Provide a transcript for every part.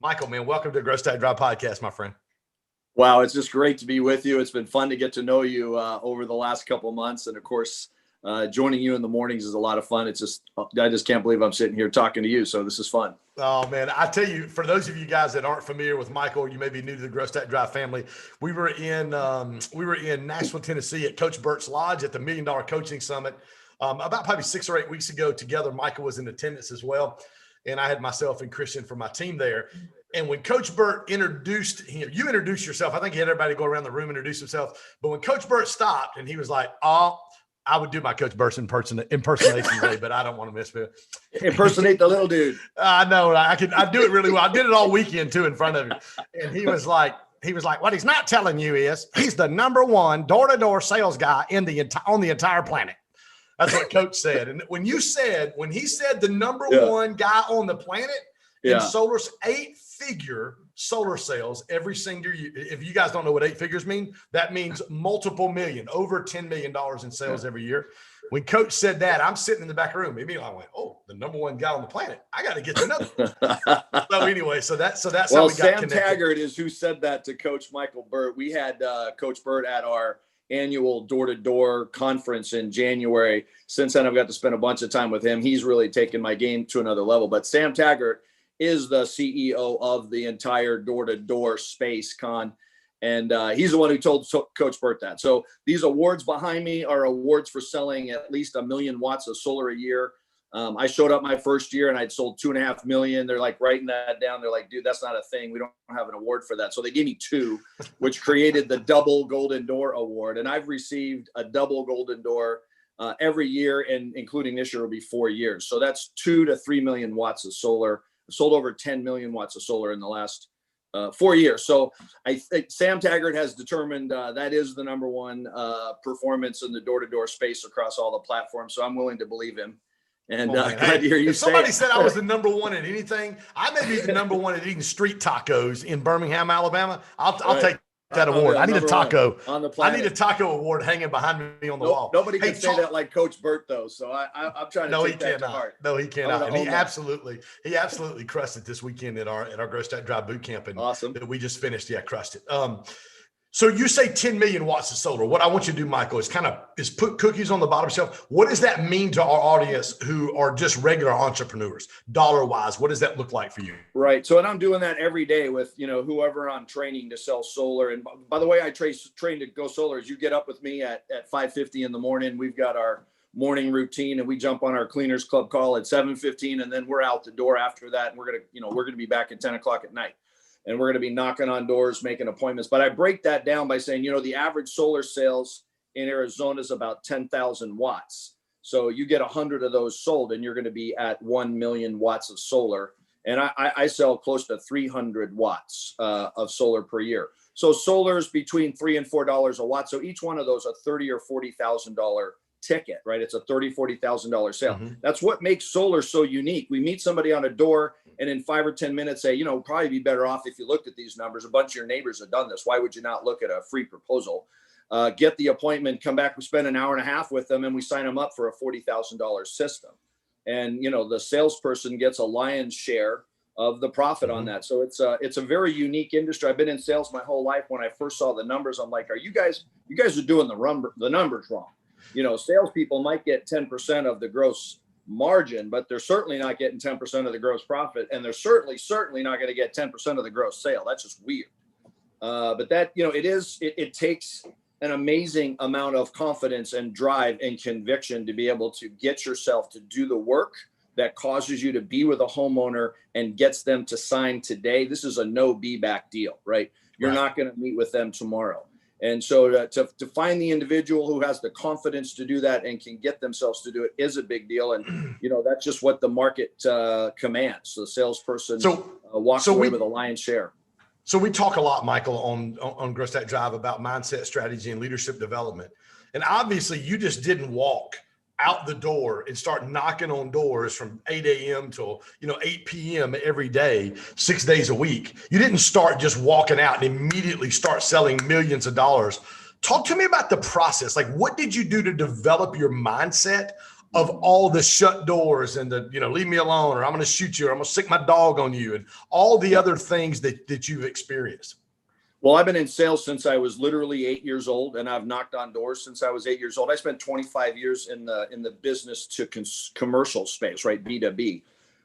Michael, man, welcome to the Grow Stack Drive podcast, my friend. Wow, it's just great to be with you. It's been fun to get to know you over the last couple of months. And of course, joining you in the mornings is a lot of fun. I just can't believe I'm sitting here talking to you. So this is fun. Oh man, I tell you, for those of you guys that aren't familiar with Michael, you may be new to the Grow Stack Drive family. We were in Nashville, Tennessee at Coach Burt's Lodge at the $1 Million Coaching Summit about probably 6 or 8 weeks ago together. Michael was in attendance as well. And I had myself and Christian from my team there. And when Coach Burt introduced him, you introduced yourself. I think he had everybody go around the room and introduce himself. But when Coach Burt stopped and he was like, "Oh, I would do my Coach Burt's impersonation today, but I don't want to miss it." Impersonate the little dude. I know. I do it really well. I did it all weekend too in front of him. And he was like, what he's not telling you is he's the number one door-to-door sales guy on the entire planet. That's what Coach said. And when he said the number one guy on the planet in solar's 8-figure solar sales every single year. If you guys don't know what 8 figures mean, that means multiple million, over $10 million in sales every year. When Coach said that, I'm sitting in the back room. Immediately I went, "Oh, the number one guy on the planet. I got to get to another." So anyway, so that's how we got Sam connected. Taggart is who said that to Coach Michael Burt. We had Coach Burt at our annual door-to-door conference in January. Since then, I've got to spend a bunch of time with him. He's really taken my game to another level. But Sam Taggart is the CEO of the entire door-to-door space, Con. And he's the one who told Coach Burt that. So these awards behind me are awards for selling at least 1 million watts of solar a year. I showed up my first year and I'd sold 2.5 million. They're like writing that down. They're like, "Dude, that's not a thing. We don't have an award for that." So they gave me 2, which created the double Golden Door Award. And I've received a double Golden Door every year, and including this year will be 4 years. So that's 2 to 3 million watts of solar. I've sold over 10 million watts of solar in the last 4 years. So I think Sam Taggart has determined that is the number one performance in the door-to-door space across all the platforms. So I'm willing to believe him. And glad to hear you if say somebody said I was the number one at anything, I may be the number one at eating street tacos in Birmingham, Alabama. I'll take that award. I need a taco on the planet. I need a taco award hanging behind me on the wall. Nobody can say that like Coach Burt, though. So I'm trying to take that to heart. No, he cannot. And he absolutely crushed it this weekend at our Grow Stack Drive boot camp. And awesome. That we just finished. Yeah, crushed it. So you say 10 million watts of solar. What I want you to do, Michael, is put cookies on the bottom shelf. What does that mean to our audience who are just regular entrepreneurs, dollar-wise? What does that look like for you? Right. So, and I'm doing that every day with, whoever I'm training to sell solar. And by the way, I train to go solar. As you get up with me at 5:50 in the morning, we've got our morning routine and we jump on our Cleaners Club call at 7:15. And then we're out the door after that. And we're going to be back at 10 o'clock at night. And we're going to be knocking on doors, making appointments. But I break that down by saying, the average solar sales in Arizona is about 10,000 watts. So you get 100 of those sold and you're going to be at 1 million watts of solar. And I sell close to 300 watts of solar per year. So solar's between $3 and $4 a watt. So each one of those a $30,000 or $40,000 ticket, right? It's a $30,000, $40,000 sale. Mm-hmm. That's what makes solar so unique. We meet somebody on a door and in 5 or 10 minutes say, probably be better off if you looked at these numbers. A bunch of your neighbors have done this. Why would you not look at a free proposal? Get the appointment, come back, we spend an hour and a half with them and we sign them up for a $40,000 system. And, the salesperson gets a lion's share of the profit on that. So it's a very unique industry. I've been in sales my whole life. When I first saw the numbers, I'm like, you guys are doing the numbers wrong. Salespeople might get 10% of the gross margin, but they're certainly not getting 10% of the gross profit. And they're certainly not going to get 10% of the gross sale. That's just weird. But that, it takes an amazing amount of confidence and drive and conviction to be able to get yourself to do the work that causes you to be with a homeowner and gets them to sign today. This is a no be back deal, right? You're not going to meet with them tomorrow. And so to find the individual who has the confidence to do that and can get themselves to do it is a big deal. And, that's just what the market commands. So the salesperson walks away with a lion's share. So we talk a lot, Michael, on Grow Stack Drive about mindset, strategy, and leadership development. And obviously you just didn't walk out the door and start knocking on doors from 8 a.m. till 8 p.m. every day, 6 days a week. You didn't start just walking out and immediately start selling millions of dollars. Talk to me about the process. Like, what did you do to develop your mindset of all the shut doors and the, leave me alone, or I'm going to shoot you, or I'm going to stick my dog on you, and all the other things that you've experienced? Well, I've been in sales since I was literally 8 years old, and I've knocked on doors since I was 8 years old. I spent 25 years in the business to commercial space, right? B2B.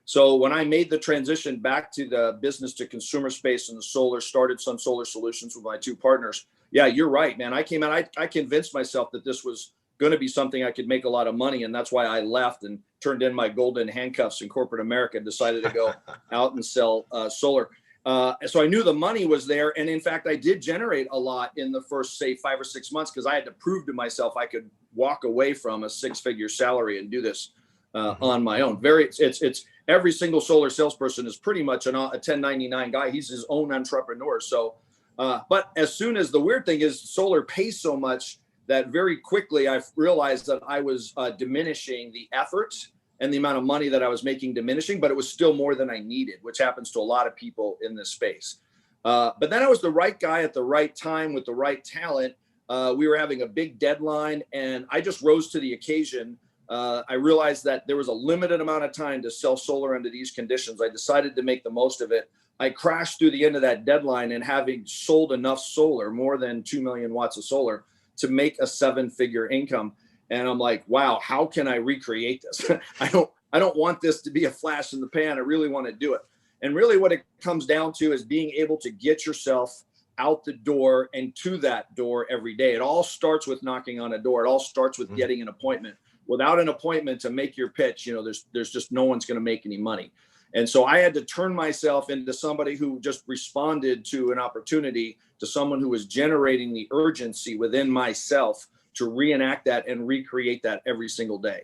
So when I made the transition back to the business to consumer space and the solar, started Sun Solar Solutions with my two partners. Yeah, you're right, man. I came out, I convinced myself that this was going to be something I could make a lot of money. And that's why I left and turned in my golden handcuffs in corporate America and decided to go out and sell solar. So I knew the money was there. And in fact, I did generate a lot in the first, say, 5 or 6 months, because I had to prove to myself I could walk away from a 6-figure salary and do this on my own. It's every single solar salesperson is pretty much a 1099 guy. He's his own entrepreneur. So, but as soon as, the weird thing is, solar pays so much that very quickly I realized that I was diminishing the effort and the amount of money that I was making diminishing, but it was still more than I needed, which happens to a lot of people in this space. But then I was the right guy at the right time with the right talent. We were having a big deadline, and I just rose to the occasion. I realized that there was a limited amount of time to sell solar under these conditions. I decided to make the most of it. I crashed through the end of that deadline, and having sold enough solar, more than 2 million watts of solar, to make a 7-figure income. And I'm like, wow, how can I recreate this? I don't want this to be a flash in the pan. I really want to do it. And really what it comes down to is being able to get yourself out the door and to that door every day. It all starts with knocking on a door. It all starts with getting an appointment. Without an appointment to make your pitch, there's just no one's going to make any money. And so I had to turn myself into somebody who just responded to an opportunity, to someone who was generating the urgency within myself to reenact that and recreate that every single day.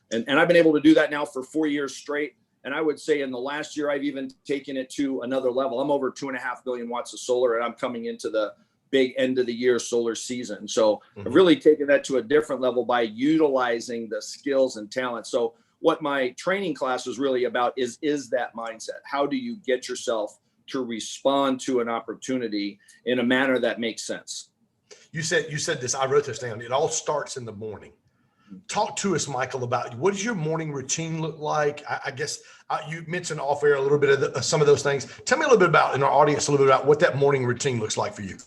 And I've been able to do that now for 4 years straight. And I would say in the last year, I've even taken it to another level. I'm over 2.5 billion watts of solar, and I'm coming into the big end of the year solar season. So I've really taken that to a different level by utilizing the skills and talent. So what my training class is really about is that mindset. How do you get yourself to respond to an opportunity in a manner that makes sense? You said this, I wrote this down. It all starts in the morning. Talk to us, Michael, about what does your morning routine look like? I guess you mentioned off air a little bit of some of those things. Tell me a little bit about, in our audience, a little bit about what that morning routine looks like for you.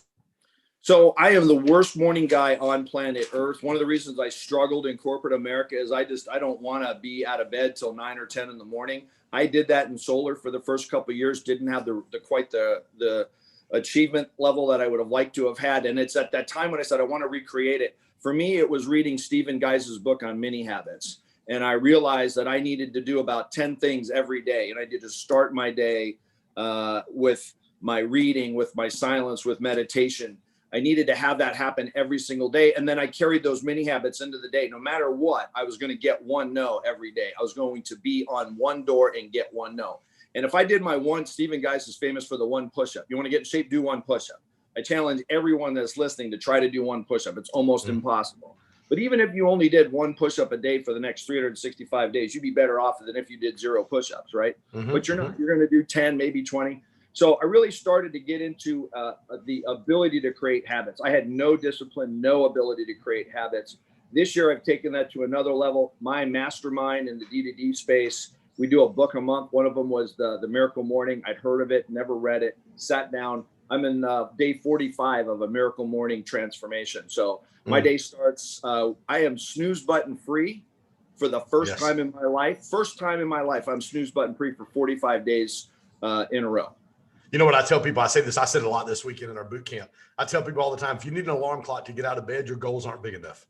So I am the worst morning guy on planet Earth. One of the reasons I struggled in corporate America is I don't want to be out of bed till 9 or 10 in the morning. I did that in solar for the first couple of years, didn't have the achievement level that I would have liked to have had. And it's at that time when I said, I want to recreate it. For me, it was reading Stephen Guis's book on mini habits. And I realized that I needed to do about 10 things every day. And I did to start my day with my reading, with my silence, with meditation. I needed to have that happen every single day. And then I carried those mini habits into the day. No matter what, I was going to get one no every day. I was going to be on one door and get one no. And if I did my one, Stephen Guis is famous for the one push-up. You want to get in shape, do one push-up. I challenge everyone that's listening to try to do one push-up. It's almost impossible. But even if you only did one push-up a day for the next 365 days, you'd be better off than if you did 0 push-ups, right? But you're not. You're going to do 10, maybe 20. So I really started to get into the ability to create habits. I had no discipline, no ability to create habits. This year, I've taken that to another level. My mastermind in the D2D space, we do a book a month. One of them was the Miracle Morning. I'd heard of it, never read it, sat down. I'm in day 45 of a Miracle Morning transformation. So my day starts, I am snooze button free for the first time in my life. First time in my life, I'm snooze button free for 45 days in a row. You know what I tell people? I say this, I said it a lot this weekend in our boot camp. I tell people all the time, if you need an alarm clock to get out of bed, your goals aren't big enough.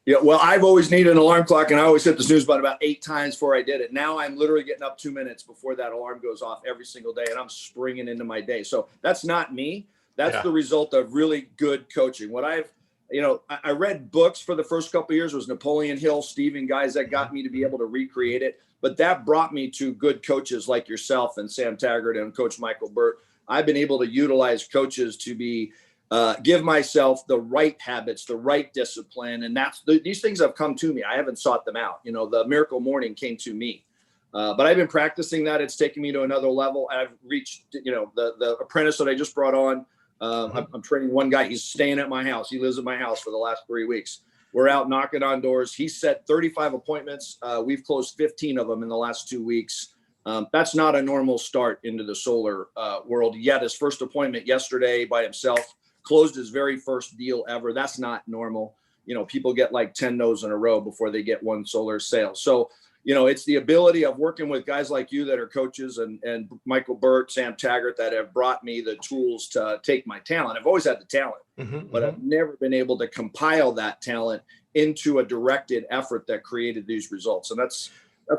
Yeah, well, I've always needed an alarm clock, and I always hit the snooze button about 8 times before I did it. Now I'm literally getting up 2 minutes before that alarm goes off every single day, and I'm springing into my day. So that's not me. That's the result of really good coaching. What I read books for the first couple of years. It was Napoleon Hill, Stephen Guis that got me to be able to recreate it. But that brought me to good coaches like yourself and Sam Taggart and Coach Michael Burt. I've been able to utilize coaches to be give myself the right habits, the right discipline. And these things have come to me. I haven't sought them out. The Miracle Morning came to me. But I've been practicing that. It's taken me to another level. I've reached, the apprentice that I just brought on. I'm training one guy. He's staying at my house. He lives at my house for the last 3 weeks. We're out knocking on doors. He set 35 appointments. We've closed 15 of them in the last 2 weeks. That's not a normal start into the solar world yet. His first appointment yesterday by himself, closed his very first deal ever. That's not normal. People get like 10 no's in a row before they get one solar sale. So, it's the ability of working with guys like you that are coaches and Michael Burt, Sam Taggart, that have brought me the tools to take my talent. I've always had the talent, but I've never been able to compile that talent into a directed effort that created these results. And that's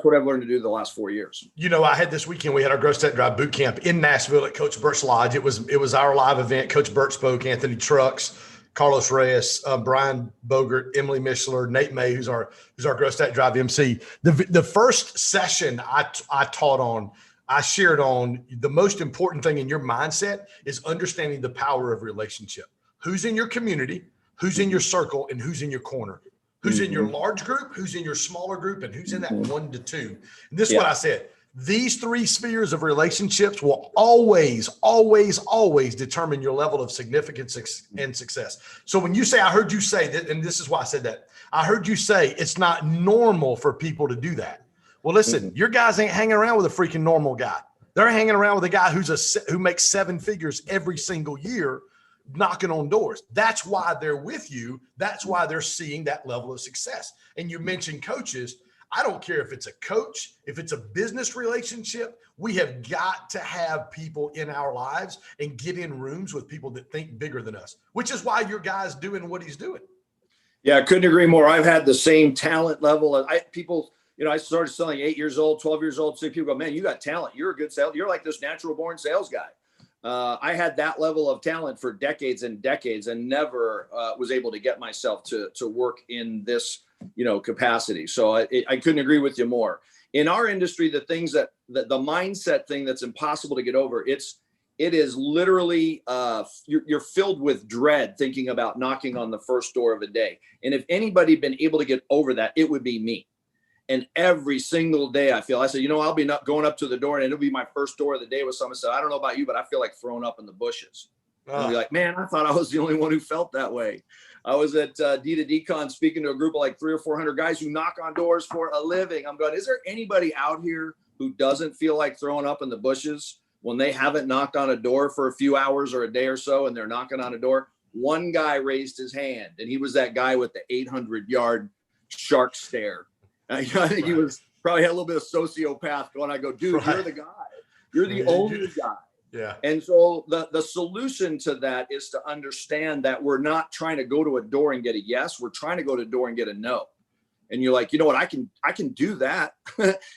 what I've learned to do the last 4 years. I had this weekend, we had our Grow Stat Drive boot camp in Nashville at Coach Burt's Lodge. It was our live event. Coach Burt spoke, Anthony Trucks, Carlos Reyes, Brian Bogert, Emily Mishler, Nate May, who's our Grow Stat Drive MC. The first session I shared on the most important thing in your mindset is understanding the power of relationship. Who's in your community, who's in your circle, and who's in your corner. Who's in your large group, who's in your smaller group, and who's in that 1 to 2. And this is what I said. These 3 spheres of relationships will always, always, always determine your level of significance and success. So when you say, I heard you say that, and this is why I said that, I heard you say it's not normal for people to do that. Well, listen, your guys ain't hanging around with a freaking normal guy. They're hanging around with a guy who makes 7 figures every single year, knocking on doors. That's why they're with you. That's why they're seeing that level of success. And you mentioned coaches. I don't care if it's a coach, if it's a business relationship, we have got to have people in our lives and get in rooms with people that think bigger than us, which is why your guy's doing what he's doing. Yeah, I couldn't agree more. I've had the same talent level. I started selling 8 years old, 12 years old. So people go, man, you got talent. You're a good sales. You're like this natural born sales guy. I had that level of talent for decades and decades and never was able to get myself to work in this, capacity. So I couldn't agree with you more. In our industry, the things that the mindset thing that's impossible to get over, it is literally you're filled with dread thinking about knocking on the first door of a day. And if anybody had been able to get over that, it would be me. And every single day I said, I'll be not going up to the door and it'll be my first door of the day with someone said, I don't know about you, but I feel like throwing up in the bushes. I'll be like, man, I thought I was the only one who felt that way. I was at D2DCon speaking to a group of like 300 or 400 guys who knock on doors for a living. I'm going, is there anybody out here who doesn't feel like throwing up in the bushes when they haven't knocked on a door for a few hours or a day or so and they're knocking on a door? One guy raised his hand and he was that guy with the 800-yard shark stare. I think he was probably had a little bit of sociopath going. I go, dude, you're the guy. You're the only guy. Yeah. And so the solution to that is to understand that we're not trying to go to a door and get a yes. We're trying to go to a door and get a no. And you're like, you know what? I can do that.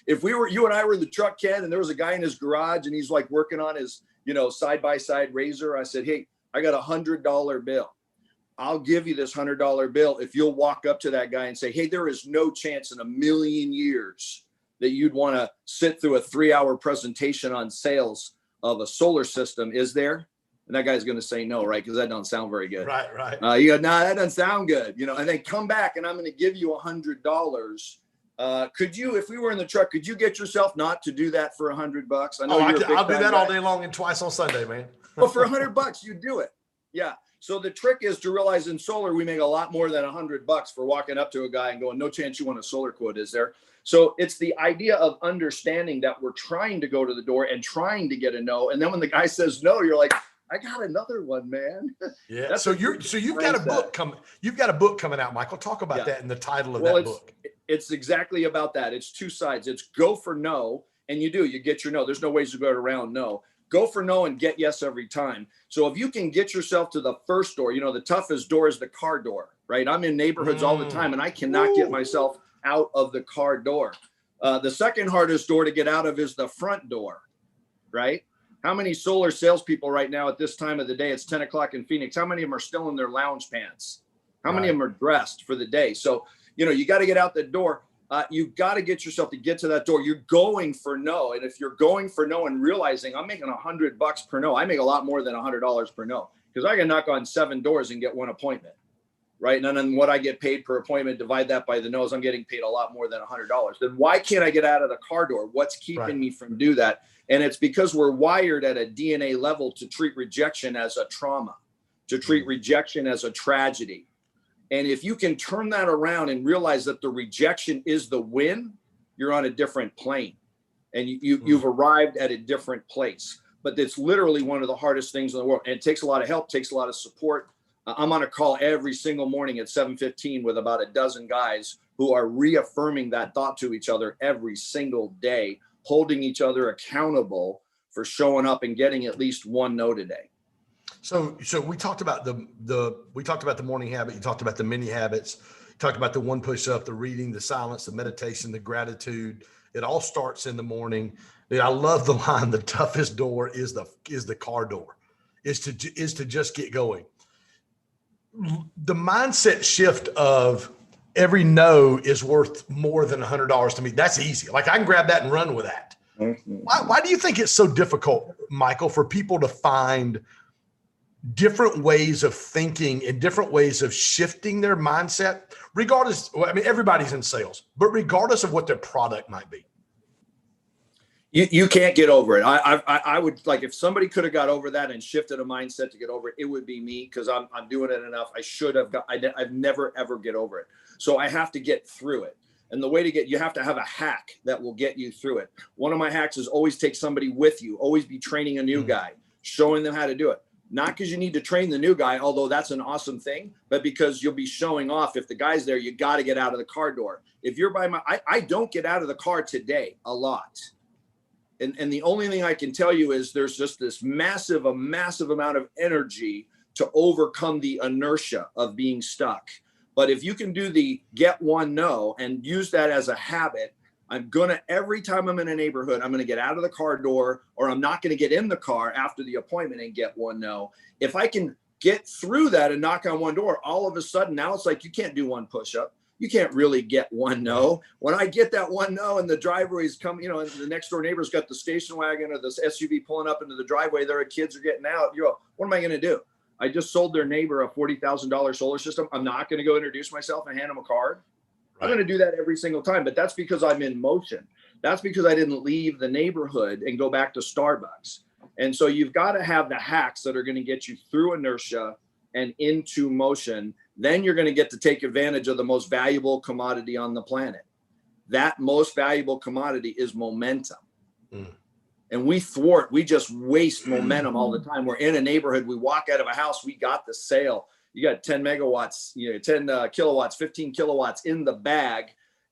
If you and I were in the truck, Ken, and there was a guy in his garage and he's like working on his, side-by-side razor. I said, hey, I got $100 bill. I'll give you this $100 bill if you'll walk up to that guy and say, hey, there is no chance in a million years that you'd want to sit through a 3-hour presentation on sales of a solar system, is there? And that guy's going to say no, right? Because that don't sound very good. Right. You go, nah, that doesn't sound good. And then come back and I'm going to give you $100. Could you, if we were in the truck, could you get yourself not to do that for $100? I know I'll do that all day long and twice on Sunday, man. Well, for $100, you do it. Yeah. So the trick is to realize in solar, we make a lot more than $100 for walking up to a guy and going, no chance you want a solar quote, is there? So it's the idea of understanding that we're trying to go to the door and trying to get a no. And then when the guy says no, you're like, I got another one, man. Yeah. So you've got a book coming. You've got a book coming out, Michael. Talk about that in the title of that book. It's exactly about that. It's 2 sides. It's go for no. And you get your no. There's no ways to go around no. Go for no and get yes every time. So if you can get yourself to the first door, the toughest door is the car door, right? I'm in neighborhoods all the time and I cannot get myself out of the car door. The second hardest door to get out of is the front door, right? How many solar salespeople right now at this time of the day, it's 10 o'clock in Phoenix, how many of them are still in their lounge pants? How many of them are dressed for the day? So, you got to get out the door. You've got to get yourself to get to that door. You're going for no. And if you're going for no and realizing I'm making $100 per no, I make a lot more than $100 per no because I can knock on 7 doors and get 1 appointment, right? And then what I get paid per appointment, divide that by the no's, I'm getting paid a lot more than $100. Then why can't I get out of the car door? What's keeping me from do that? And it's because we're wired at a DNA level to treat rejection as a trauma, to treat rejection as a tragedy. And if you can turn that around and realize that the rejection is the win, you're on a different plane, and you've arrived at a different place. But it's literally one of the hardest things in the world. And it takes a lot of help, takes a lot of support. I'm on a call every single morning at 7:15 with about a dozen guys who are reaffirming that thought to each other every single day, holding each other accountable for showing up and getting at least one no today. So we talked about the morning habit. You talked about the mini habits. You talked about the one push up, the reading, the silence, the meditation, the gratitude. It all starts in the morning. Dude, I love the line. The toughest door is the car door. Is to just get going. The mindset shift of every no is worth more than $100 to me. That's easy. Like I can grab that and run with that. Mm-hmm. Why do you think it's so difficult, Michael, for people to find different ways of thinking and different ways of shifting their mindset, regardless? I mean, everybody's in sales, but regardless of what their product might be. You can't get over it. I would like if somebody could have got over that and shifted a mindset to get over it, it would be me because I'm doing it enough. I should have I've never ever get over it. So I have to get through it. And the way to you have to have a hack that will get you through it. One of my hacks is always take somebody with you, always be training a new guy, showing them how to do it. Not because you need to train the new guy, although that's an awesome thing, but because you'll be showing off. If the guy's there, you got to get out of the car door. If you're by I don't get out of the car today a lot. And the only thing I can tell you is there's just this massive amount of energy to overcome the inertia of being stuck. But if you can do the get one no and use that as a habit, every time I'm in a neighborhood, I'm going to get out of the car door, or I'm not going to get in the car after the appointment and get one no. If I can get through that and knock on one door, all of a sudden now it's like you can't do one push-up. You can't really get one no. When I get that one no and the driveway's coming, and the next door neighbor's got the station wagon or this SUV pulling up into the driveway, their kids are getting out. You go, what am I going to do? I just sold their neighbor a $40,000 solar system. I'm not going to go introduce myself and hand them a card. Right. I'm going to do that every single time, but that's because I'm in motion. That's because I didn't leave the neighborhood and go back to Starbucks. And so you've got to have the hacks that are going to get you through inertia and into motion. Then you're going to get to take advantage of the most valuable commodity on the planet. That most valuable commodity is momentum. And we just waste momentum all the time. We're in a neighborhood. We walk out of a house. We got the sale. You got 10 megawatts, 10 kilowatts, 15 kilowatts in the bag.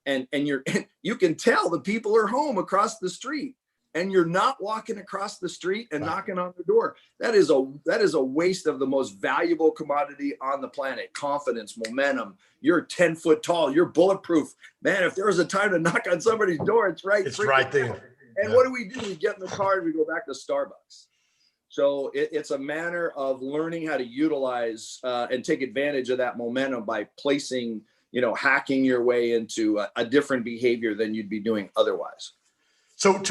And you can tell the people are home across the street. And you're not walking across the street and knocking on the door. That is a waste of the most valuable commodity on the planet. Confidence, momentum. You're 10 foot tall. You're bulletproof. Man, if there was a time to knock on somebody's door, it's right there. And what do? We get in the car and we go back to Starbucks. So it's a matter of learning how to utilize and take advantage of that momentum by placing, hacking your way into a different behavior than you'd be doing otherwise. So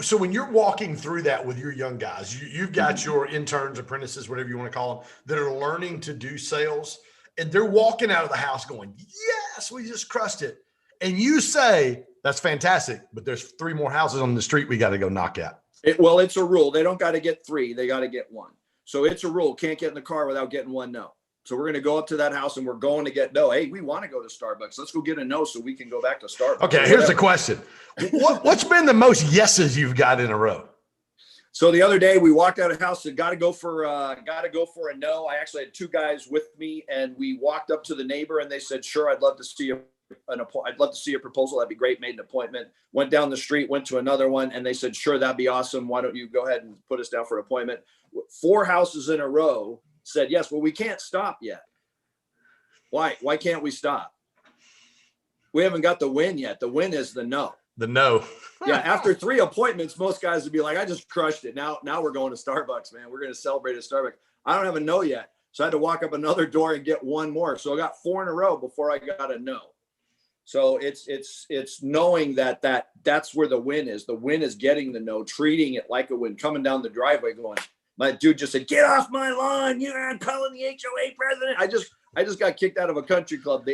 so when you're walking through that with your young guys, you've got your interns, apprentices, whatever you want to call them, that are learning to do sales, and they're walking out of the house going, yes, we just crushed it. And you say, that's fantastic, but there's 3 more houses on the street we got to go knock out. It's a rule. They don't got to get 3. They got to get 1. So it's a rule. Can't get in the car without getting 1 no. So we're going to go up to that house and we're going to get no. Hey, we want to go to Starbucks. Let's go get a no so we can go back to Starbucks. Okay, here's the question. What's been the most yeses you've got in a row? So the other day we walked out of the house and got to go for a no. I actually had 2 guys with me and we walked up to the neighbor and they said, sure, I'd love to see a proposal. That'd be great. Made an appointment, went down the street, went to another one. And they said, sure, that'd be awesome. Why don't you go ahead and put us down for an appointment? 4 houses in a row said, yes, well, we can't stop yet. Why can't we stop? We haven't got the win yet. The win is the no. The no. Yeah. After 3 appointments, most guys would be like, I just crushed it. Now we're going to Starbucks, man. We're going to celebrate at Starbucks. I don't have a no yet. So I had to walk up another door and get 1 more. So I got 4 in a row before I got a no. So it's knowing that's where the win is. The win is getting the no, treating it like a win, coming down the driveway going, my dude just said, get off my lawn. I'm calling the HOA president. I just got kicked out of a country club.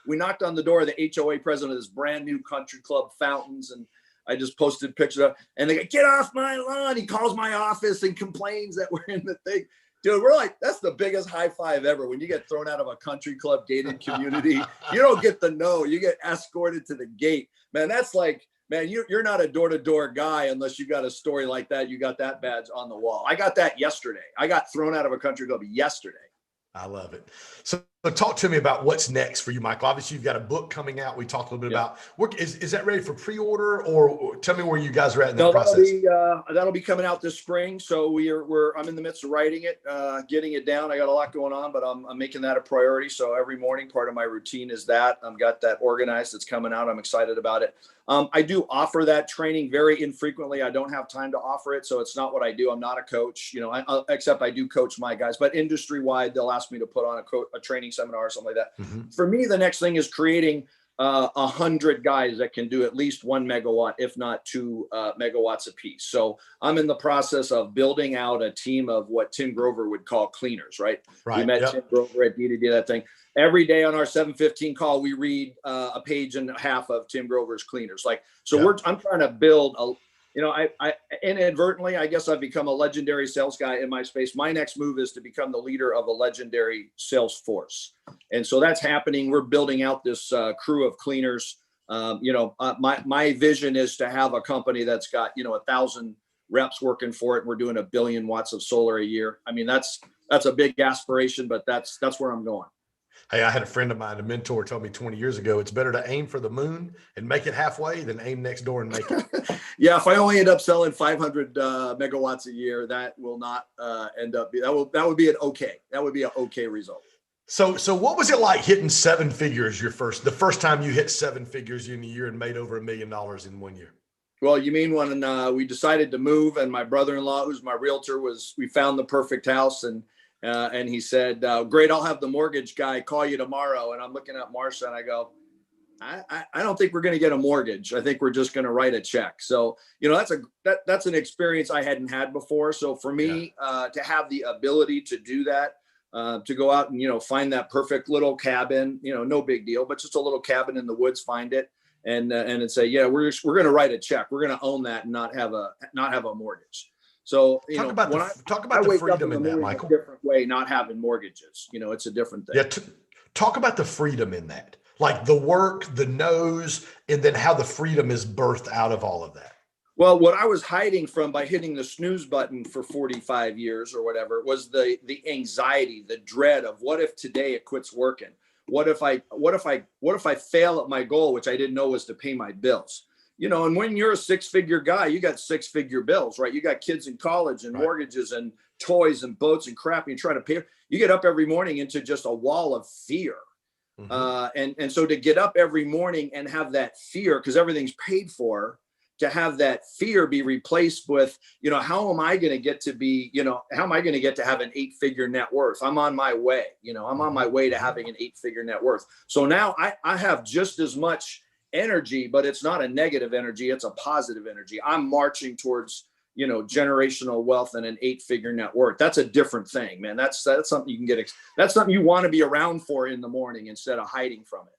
We knocked on the door of the HOA president of this brand new country club, Fountains. And I just posted pictures of, and they go, get off my lawn. He calls my office and complains that we're in the thing. Dude, we're like, that's the biggest high five ever. When you get thrown out of a country club gated community, you don't get the no, you get escorted to the gate. Man, that's like, man, you're not a door-to-door guy unless you got a story like that. You got that badge on the wall. I got that yesterday. I got thrown out of a country club yesterday. I love it. So talk to me about what's next for you, Michael. Obviously, you've got a book coming out. We talked a little bit about is that ready for pre-order, or tell me where you guys are at in that process? That'll be coming out this spring. So I'm in the midst of writing it, getting it down. I got a lot going on, but I'm making that a priority. So every morning, part of my routine is that. I've got that organized. It's coming out. I'm excited about it. I do offer that training very infrequently. I don't have time to offer it, so it's not what I do. I'm not a coach, except I do coach my guys. But industry-wide, they'll ask me to put on a training seminar or something like that. Mm-hmm. For me, the next thing is creating 100 guys that can do at least 1 megawatt, if not 2 megawatts apiece. So I'm in the process of building out a team of what Tim Grover would call cleaners, right? We met Tim Grover at D2D, that thing. Every day on our 7:15 call, we read a page and a half of Tim Grover's cleaners. I'm trying to build I inadvertently, I guess I've become a legendary sales guy in my space. My next move is to become the leader of a legendary sales force. And so that's happening. We're building out this crew of cleaners. My vision is to have a company that's got, 1,000 reps working for it. We're doing 1 billion watts of solar a year. I mean, that's a big aspiration, but that's where I'm going. Hey, I had a friend of mine, a mentor, told me 20 years ago, it's better to aim for the moon and make it halfway than aim next door and make it. Yeah, if I only end up selling 500 megawatts a year, that will not end up that would be an okay result. So what was it like hitting 7 figures the first time you hit 7 figures in a year and made over $1 million in 1 year? Well, you mean when we decided to move, and my brother-in-law, who's my realtor, we found the perfect house, and he said, great, I'll have the mortgage guy call you tomorrow. And I'm looking at Marsha and I go, I don't think we're going to get a mortgage. I think we're just going to write a check. So, that's an experience I hadn't had before. So for me, to have the ability to do that, to go out and, find that perfect little cabin, no big deal, but just a little cabin in the woods, find it and say, we're going to write a check. We're going to own that and not have a mortgage. So, talk about the freedom in that, Michael. A different way, not having mortgages, it's a different thing. Yeah. Talk about the freedom in that, like the work, the no's, and then how the freedom is birthed out of all of that. Well, what I was hiding from by hitting the snooze button for 45 years or whatever was the anxiety, the dread of what if today it quits working? What if I fail at my goal, which I didn't know was to pay my bills? And when you're a 6-figure guy, you got 6-figure bills, right? You got kids in college and mortgages and toys and boats and crap. And you're trying to pay. You get up every morning into just a wall of fear. Mm-hmm. And so to get up every morning and have that fear, because everything's paid for, to have that fear be replaced with, how am I going to get to be, how am I going to get to have an 8-figure net worth? I'm on my way, I'm on my way to having an 8-figure net worth. So now I have just as much energy, but it's not a negative energy. It's a positive energy. I'm marching towards, generational wealth and an 8-figure net worth. That's a different thing, man. That's something you can get. That's something you want to be around for in the morning instead of hiding from it.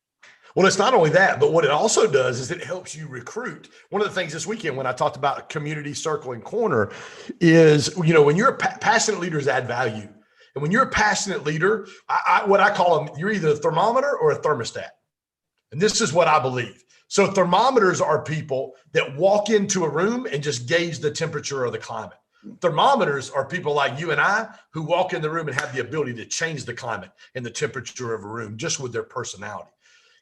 Well, it's not only that, but what it also does is it helps you recruit. One of the things this weekend when I talked about community circle and corner is, when you're passionate leaders add value. And when you're a passionate leader, what I call them, you're either a thermometer or a thermostat. And this is what I believe. So thermometers are people that walk into a room and just gauge the temperature of the climate. Thermometers are people like you and I who walk in the room and have the ability to change the climate and the temperature of a room just with their personality.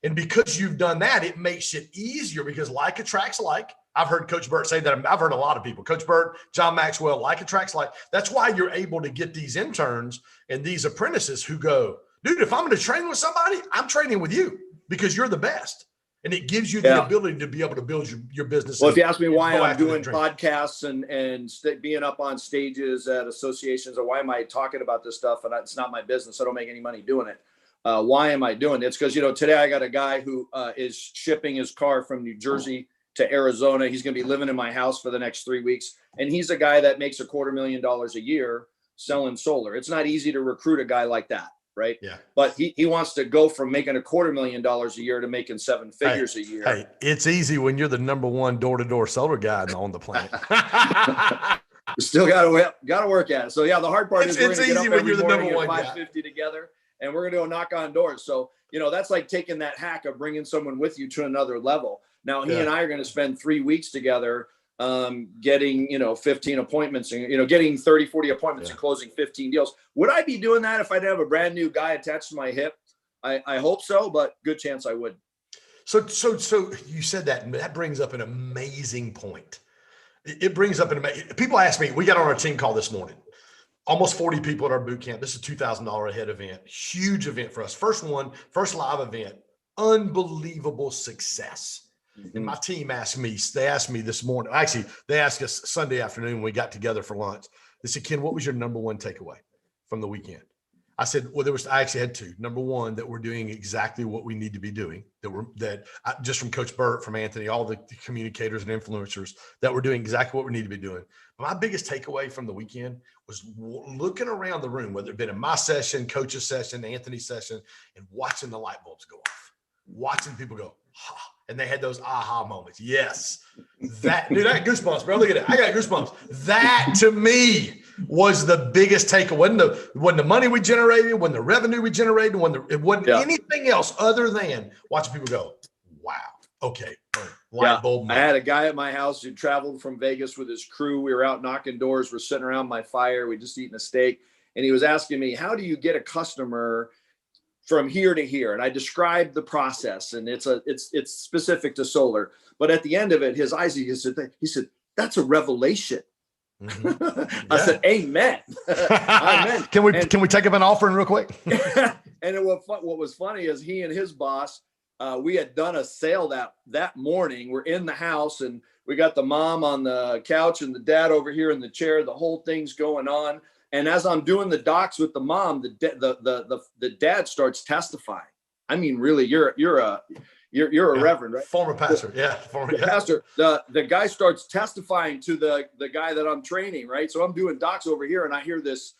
And because you've done that, it makes it easier because like attracts like. I've heard Coach Burt say that. I've heard a lot of people, Coach Burt, John Maxwell, like attracts like. That's why you're able to get these interns and these apprentices who go, dude, if I'm going to train with somebody, I'm training with you because you're the best. And it gives you the ability to be able to build your business. Well, if you ask me why I'm doing podcasts and being up on stages at associations, or why am I talking about this stuff? And it's not my business. I don't make any money doing it. Why am I doing it? It's because, today I got a guy who is shipping his car from New Jersey to Arizona. He's going to be living in my house for the next 3 weeks. And he's a guy that makes $250,000 a year selling solar. It's not easy to recruit a guy like that. Right. Yeah. But he wants to go from making $250,000 a year to making 7 figures a year. Hey, it's easy when you're the number one door-to-door solar guy on the planet. We still got to work at it. So yeah, the hard part is we're going to get up every morning at 5:50 together, and we're going to go knock on doors. So that's like taking that hack of bringing someone with you to another level. Now he and I are going to spend 3 weeks together, getting 15 appointments, and getting 30, 40 appointments and closing 15 deals. Would I be doing that if I didn't have a brand new guy attached to my hip? I hope so, but good chance I would. So you said that, and that brings up an amazing point. It brings up people ask me, we got on our team call this morning, almost 40 people at our boot camp. This is a $2,000 a head event, huge event for us. First live event, unbelievable success. Mm-hmm. And my team they asked me this morning, actually, they asked us Sunday afternoon when we got together for lunch. They said, Ken, what was your number one takeaway from the weekend? I said, well, I actually had two. Number one, that we're doing exactly what we need to be doing, just from Coach Burt, from Anthony, all the communicators and influencers, that we're doing exactly what we need to be doing. But my biggest takeaway from the weekend was looking around the room, whether it been in my session, Coach's session, Anthony's session, and watching the light bulbs go off, watching people go, ha, and they had those aha moments. Yes. I got goosebumps, bro. Look at it. I got goosebumps. That to me was the biggest takeaway. When the money we generated, when the revenue we generated, it wasn't anything else other than watching people go, wow. Okay. Light bulb. I had a guy at my house who traveled from Vegas with his crew. We were out knocking doors. We're sitting around my fire. We just eaten a steak. And he was asking me, how do you get a customer from here to here? And I described the process, and it's specific to solar. But at the end of it, his eyes, he said, that's a revelation. Mm-hmm. I said, amen. Amen. Can we take up an offering real quick? And what was funny is he and his boss, we had done a sale that morning. We're in the house, and we got the mom on the couch and the dad over here in the chair. The whole thing's going on. And as I'm doing the docs with the mom, the dad starts testifying. I mean, really, you're a reverend, right? Former pastor, pastor. The guy starts testifying to the guy that I'm training, right? So I'm doing docs over here, and I hear this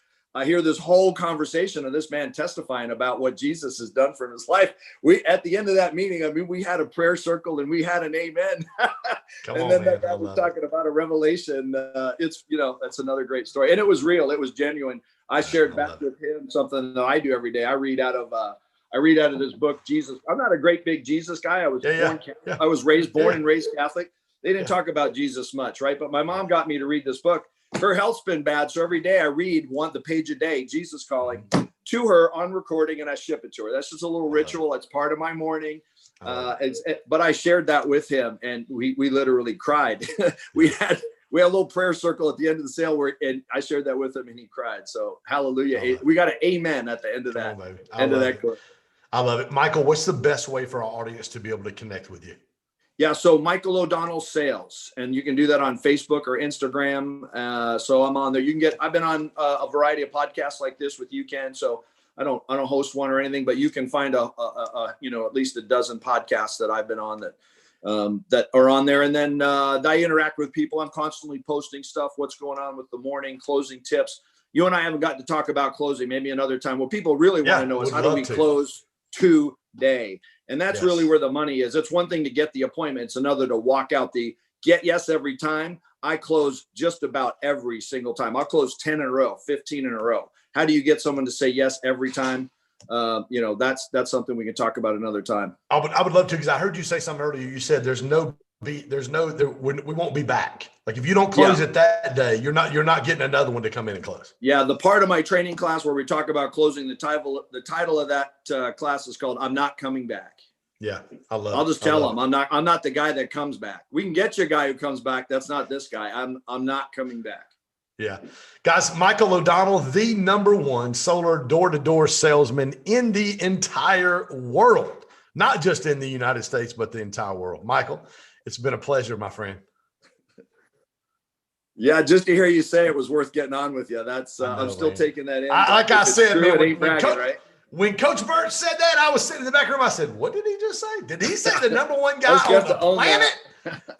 whole conversation of this man testifying about what Jesus has done for his life. We, at the end of that meeting, I mean, we had a prayer circle and we had an amen. That guy was talking about a revelation. That's another great story. And it was real. It was genuine. I shared back with him something that I do every day. I read out of this book, Jesus. I'm not a great big Jesus guy. I was I was born and raised Catholic. They didn't talk about Jesus much, right? But my mom got me to read this book. Her health's been bad, so every day I read the page a day, Jesus Calling, to her on recording, and I ship it to her. That's just a little ritual. It's part of my morning. But I shared that with him, and we literally cried. we had a little prayer circle at the end of the sale and I shared that with him, and he cried. So hallelujah. We got an amen at the end of that. I love it. Michael, what's the best way for our audience to be able to connect with you? Yeah, so Michael O'Donnell Sales, and you can do that on Facebook or Instagram. So I'm on there. I've been on a variety of podcasts like this with you, Ken. So I don't host one or anything, but you can find at least a dozen podcasts that I've been on that are on there. And then I interact with people. I'm constantly posting stuff. What's going on with the morning closing tips? You and I haven't gotten to talk about closing. Maybe another time. What people really want to know is how do we close today? And that's really where the money is. It's one thing to get the appointment. It's another to walk out get yes every time. I close just about every single time. I'll close 10 in a row, 15 in a row. How do you get someone to say yes every time? That's something we can talk about another time. I would love to, because I heard you say something earlier. You said we won't be back. Like if you don't close it that day, you're not getting another one to come in and close. Yeah. The part of my training class where we talk about closing, the title of that class is called "I'm Not Coming Back." Yeah. I'll just tell them I'm not the guy that comes back. We can get you a guy who comes back. That's not this guy. I'm not coming back. Yeah. Guys, Michael O'Donnell, the #1 solar door-to-door salesman in the entire world, not just in the United States, but the entire world. Michael, it's been a pleasure, my friend. Yeah, just to hear you say it was worth getting on with you. That's I'm still taking that in. Like I said, man, right? When Coach Burt said that, I was sitting in the back room. I said, what did he just say? Did he say the #1 guy on the planet?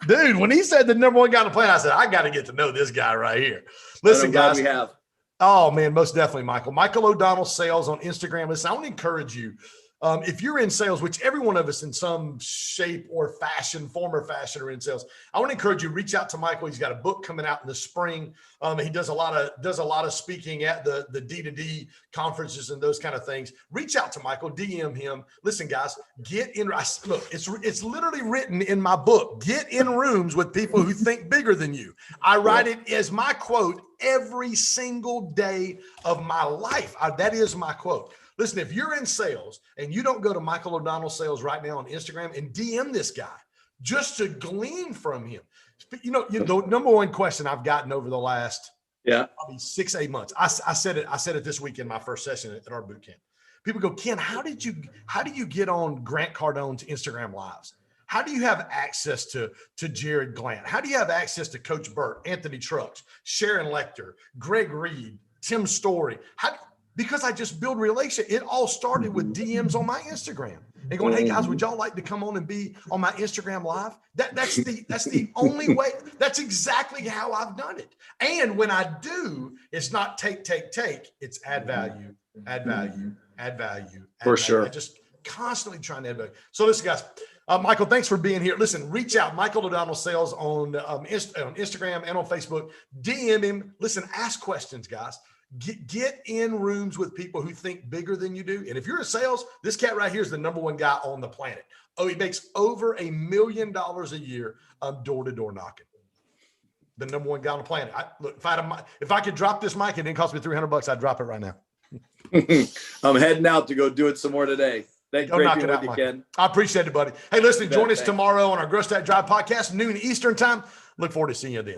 Dude, when he said the #1 guy on the planet, I said, I got to get to know this guy right here. Listen, guys. We have. Oh, man, most definitely, Michael. Michael O'Donnell Sales on Instagram. Listen, I want to encourage you. If you're in sales, which every one of us in some shape or fashion, form or fashion are in sales, I want to encourage you, reach out to Michael. He's got a book coming out in the spring. He does a lot of speaking at the D2D conferences and those kind of things. Reach out to Michael, DM him. Listen, guys, get in. Look, it's literally written in my book. Get in rooms with people who think bigger than you. I write it as my quote every single day of my life. That is my quote. Listen, if you're in sales and you don't go to Michael O'Donnell Sales right now on Instagram and DM this guy just to glean from him. The number one question I've gotten over the last probably 6-8 months. I said it this week in my first session at our boot camp. People go, Ken, how do you get on Grant Cardone's Instagram lives? How do you have access to Jared Glant? How do you have access to Coach Burt, Anthony Trucks, Sharon Lecter, Greg Reed, Tim Story? Because I just build relationship. It all started with DMs on my Instagram and going, hey guys, would y'all like to come on and be on my Instagram live? That's the only way. That's exactly how I've done it. And when I do, it's not take. It's add value. For sure. I just constantly trying to add value. So listen, guys. Michael, thanks for being here. Listen, reach out, Michael O'Donnell Sales on Instagram and on Facebook. DM him. Listen, ask questions, guys. Get in rooms with people who think bigger than you do. And if you're in sales, this cat right here is the number one guy on the planet. Oh, he makes over $1 million a year door-to-door knocking. The number one guy on the planet. If I could drop this mic, it didn't cost me $300, I'd drop it right now. I'm heading out to go do it some more today. Thank you. Great being with you, Ken. I appreciate it, buddy. Hey, listen, join us tomorrow on our Grow Stack Drive podcast, noon Eastern time. Look forward to seeing you then.